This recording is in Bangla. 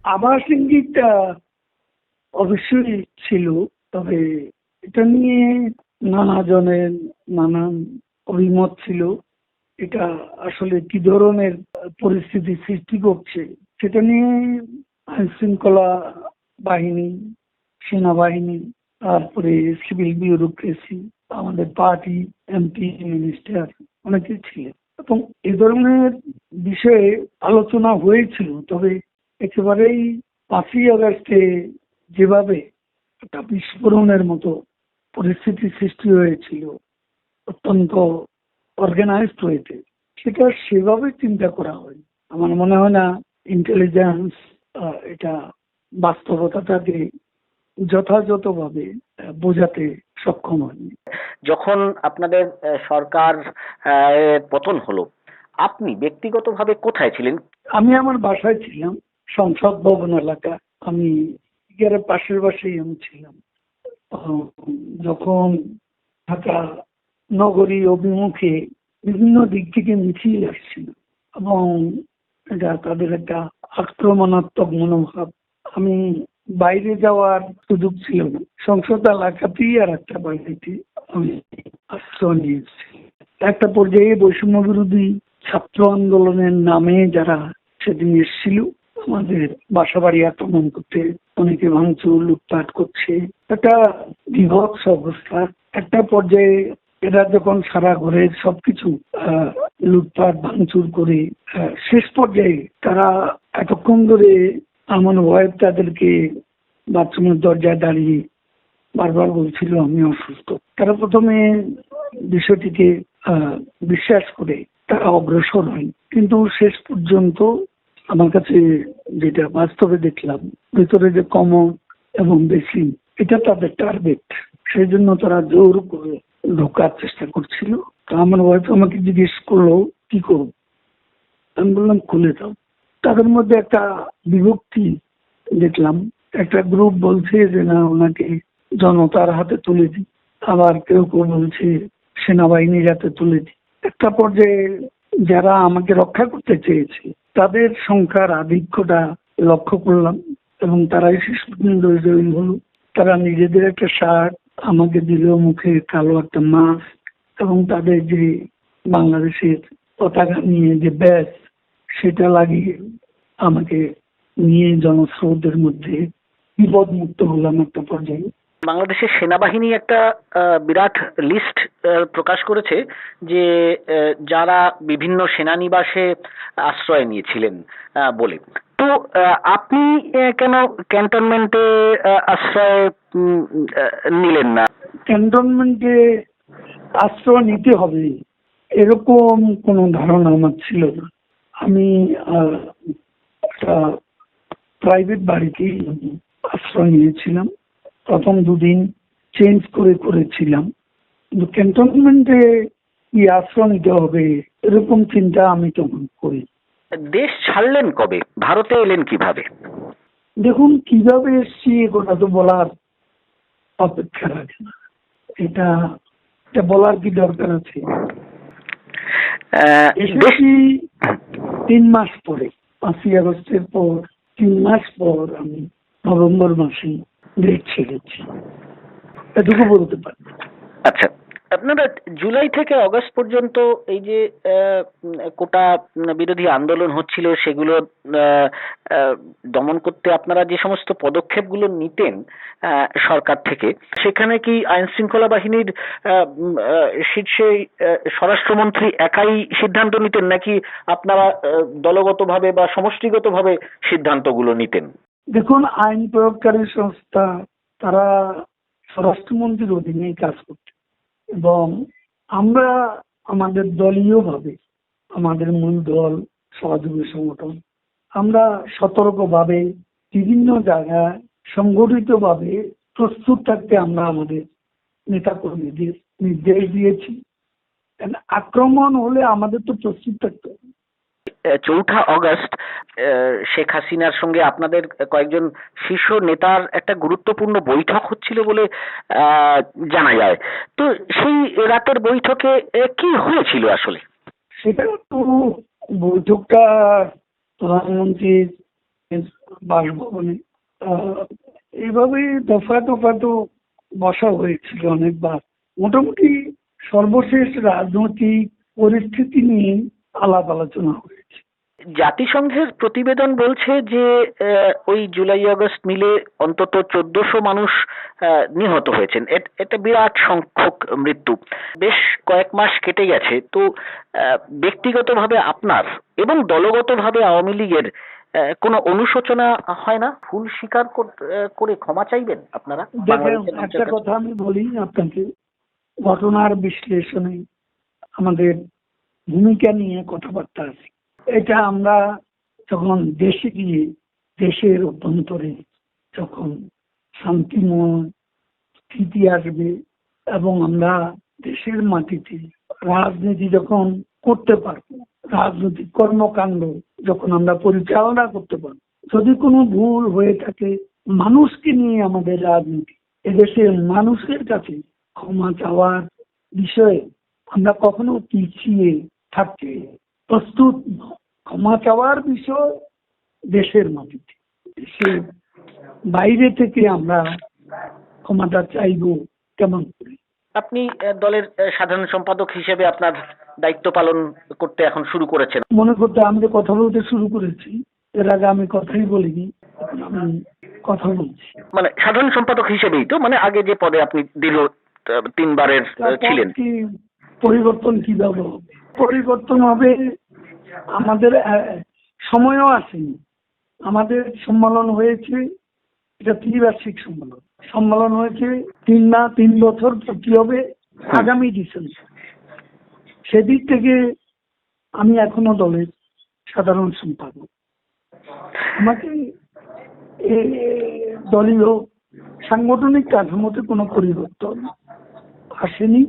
আভাস ইঙ্গিতটা অবশ্যই ছিল, তবে এটা নিয়ে নানা জনের নানান অভিমত ছিল। এটা আসলে কি ধরনের পরিস্থিতি সৃষ্টি করছে সেটা নিয়ে আইন শৃঙ্খলা বাহিনী, সেনাবাহিনী, তারপরে সিভিল ব্যুরোক্রেসি, আমাদের পার্টি, এমপি, মিনিস্টার অনেকেই ছিলেন এবং এ ধরনের বিষয়ে আলোচনা হয়েছিল। তবে একেবারেই 5ই আগস্টে যেভাবে একটা বিস্ফোরণের মতো পরিস্থিতি সৃষ্টি হয়েছিল অত্যন্ত অর্গানাইজড ওয়েতে, সেটা সেভাবে চিন্তা করা হয়। আমার মনে হয় না ইন্টেলিজেন্স এটা বাস্তবতাটাকে যথাযথভাবে বোঝাতে সক্ষম হয়নি। যখন আপনাদের সরকার পতন হলো, আপনি ব্যক্তিগতভাবে কোথায় ছিলেন? আমি আমার বাসায় ছিলাম, সংসদ ভবন এলাকা। আমি এর পাশের বাসায় আমি ছিলাম। যখন ঢাকা নগরী অভিমুখে বিভিন্ন দিক থেকে মিছিল আসছিল এবং এটা তাদের একটা আক্রমণাত্মক মনোভাব, আমি বাইরে যাওয়ার সুযোগ ছিল না। সংসদ এলাকাতেই আর একটা বাড়িতে আমি আশ্রয় নিয়েছি। একটা পর্যায়ে বৈষম্য বিরোধী ছাত্র আন্দোলনের নামে যারা সেদিন এসেছিল আমাদের বাসা বাড়ি আক্রমণ করতে, অনেকে ভাঙচুর লুটপাট করছে, একটা বিভৎস অবস্থা। একটা পর্যায়ে এরা যখন সারা ঘরের সবকিছু লুটপাট ভাঙচুর করে শেষ পর্যায়ে তারা এতক্ষণ ধরে আমার ওয়াইফ তাদেরকে বাথরুমের দরজায় দাঁড়িয়ে বারবার বলছিল আমি অসুস্থ। তারা প্রথমে বিষয়টিকে বিশ্বাস করে তারা অগ্রসর হয়, কিন্তু শেষ পর্যন্ত আমার কাছে যেটা বাস্তবে দেখলাম, ভিতরে যে কমন এবং বেসিন এটা তাদের টার্গেট, সেই জন্য তারা জোর করে ঢোকার চেষ্টা করছিল। তো আমার ওয়াইফ আমাকে জিজ্ঞেস করলো কি করব, আমি বললাম খুলে দাও। তাদের মধ্যে একটা বিভক্তি দেখলাম। একটা গ্রুপ বলছে যে না, ওনাকে জনতার হাতে তুলে দিই, আবার কেউ কেউ বলছে সেনাবাহিনীর হাতে তুলে দিই। একটা পর্যায়ে যারা আমাকে রক্ষা করতে চেয়েছে তাদের সংখ্যার আধিক্যটা লক্ষ্য করলাম এবং তারাই শেষ পর্যন্ত জয়ী হলো। তারা নিজেদের একটা শার্ট আমাকে দিল, মুখে কালো একটা মাস্ক এবং তাদের যে বাংলাদেশের পতাকা নিয়ে যে ব্যাজ সেটা লাগিয়ে আমাকে নিয়ে জনস্রোতের মধ্যে বিপদ মুক্ত হলাম একটা পর্যায়ে। বাংলাদেশের সেনাবাহিনী একটা বিরাট লিস্ট প্রকাশ করেছে যে যারা বিভিন্ন সেনানিবাসে আশ্রয় নিয়েছিলেন বলে। তো আপনি কেন ক্যান্টনমেন্টে আশ্রয় নিলেন না? ক্যান্টনমেন্টে আশ্রয় নিতে হবে এরকম কোনো ধারণা আমার ছিল না। আমি একটা প্রাইভেট বাড়িতেই আশ্রয় নিয়েছিলাম। প্রথম দুদিন চেঞ্জ করেছিলাম, কিন্তু ক্যান্টনমেন্টে কি আশ্রয় নিতে হবে এরকম চিন্তা আমি তখন করি। দেশ ছাড়লেন কবে? ভারতে এলেন কিভাবে? দেখুন, কিভাবে এসছি কথা তো বলার অপেক্ষা রাখে না। এটা এটা বলার কি দরকার আছে? এসেছি 3 মাস পরে, 5ই আগস্টের পর 3 মাস পর আমি নভেম্বর মাসে দেশ ছেড়েছি, এটুকু বলতে পারি। আচ্ছা, আপনারা জুলাই থেকে অগস্ট পর্যন্ত এই যে কোটা বিরোধী আন্দোলন হচ্ছিল সেগুলো আহ, আহ, দমন করতে আপনারা যে সমস্ত পদক্ষেপগুলো নিতেন সরকার থেকে, সেখানে কি আইন শৃঙ্খলা বাহিনীর শীর্ষে স্বরাষ্ট্রমন্ত্রী একাই সিদ্ধান্ত নিতেন, নাকি আপনারা দলগতভাবে বা সমষ্টিগতভাবে সিদ্ধান্তগুলো নিতেন? দেখুন, আইন প্রয়োগকারী সংস্থা তারা স্বরাষ্ট্রমন্ত্রীর অধীনেই কাজ করতে এবং আমরা আমাদের দলীয়ভাবে, আমাদের মূল দল সহযোগী সংগঠন, আমরা সতর্কভাবে বিভিন্ন জায়গায় সংগঠিতভাবে প্রস্তুত থাকতে আমরা আমাদের নেতাকর্মীদের নির্দেশ দিয়েছি। আক্রমণ হলে আমাদের তো প্রস্তুত থাকতে হবে। 4 আগস্ট শেখ হাসিনার সঙ্গে আপনাদের কয়েকজন শীর্ষ নেতার একটা গুরুত্বপূর্ণ বৈঠক হচ্ছিল বলে জানা যায়। তো সেই রাতের বৈঠকে কি হয়েছিল আসলে? সেটা তো বৈঠকটা প্রধানমন্ত্রীর বাসভবনে। এইভাবে দফা দফা তো বসা হয়েছিল অনেকবার। মোটামুটি সর্বশেষ রাজনৈতিক পরিস্থিতি নিয়ে আলাপ আলোচনা হয়েছে। জাতিসংঘের প্রতিবেদন বলছে যে ওই জুলাই আগস্ট মিলে অন্তত 1400 মানুষ নিহত হয়েছেন। এটা বিরাট সংখ্যক মৃত্যু। বেশ কয়েক মাস কেটে গেছে, তো ব্যক্তিগতভাবে আপনার এবং দলগতভাবে আওয়ামী লীগের কোনো অনুশোচনা হয় না? ভুল স্বীকার করে ক্ষমা চাইবেন আপনারা দেখেন, বাংলাদেশের মানুষের একটা কাছে? কথা আমি বলি আপনাকে, ঘটনার বিশ্লেষণে আমাদের ভূমিকা নিয়ে কথাবার্তা আছে। এটা আমরা যখন দেশে গিয়ে দেশের অভ্যন্তরে যখন শান্তিময় স্থিতি আসবে এবং আমরা দেশের মাটিতে রাজনীতি যখন করতে পারবো, রাজনৈতিক কর্মকাণ্ড যখন আমরা পরিচালনা করতে পারবো, যদি কোনো ভুল হয়ে থাকে, মানুষকে নিয়ে আমাদের রাজনীতি, এদেশের মানুষের কাছে ক্ষমা চাওয়ার বিষয়ে আমরা কখনো পিছিয়ে থাকতে প্রস্তুত নই। ক্ষমা চাওয়ার বিষয় দেশের মাটিতে, দেশের বাইরে থেকে আমরা ক্ষমাটা চাইবো কেমন করে? আপনি দলের সাধারণ সম্পাদক হিসেবে আপনার দায়িত্ব পালন করতে এখন শুরু করেছেন। মনে করতে আমি যে কথা বলতে শুরু করেছি, এর আগে আমি কথাই বলিনি, এখন আমি কথা বলছি। মানে সাধারণ সম্পাদক হিসেবেই তো, মানে আগে যে পদে আপনি দীর্ঘ 3 বারের ছিলেন। কি পরিবর্তন কিভাবে হবে? পরিবর্তন হবে, আমাদের সময়ও আসেনি। আমাদের সম্মেলন হয়েছে, এটা ত্রিবার্ষিক সম্মেলন। সম্মেলন হয়েছে 3 বছর পূর্তি হবে আগামী ডিসেম্বর। সেদিক থেকে আমি এখনো দলের সাধারণ সম্পাদক। আমাকে দলীয় সাংগঠনিক কাঠামোতে কোনো পরিবর্তন আসেনি।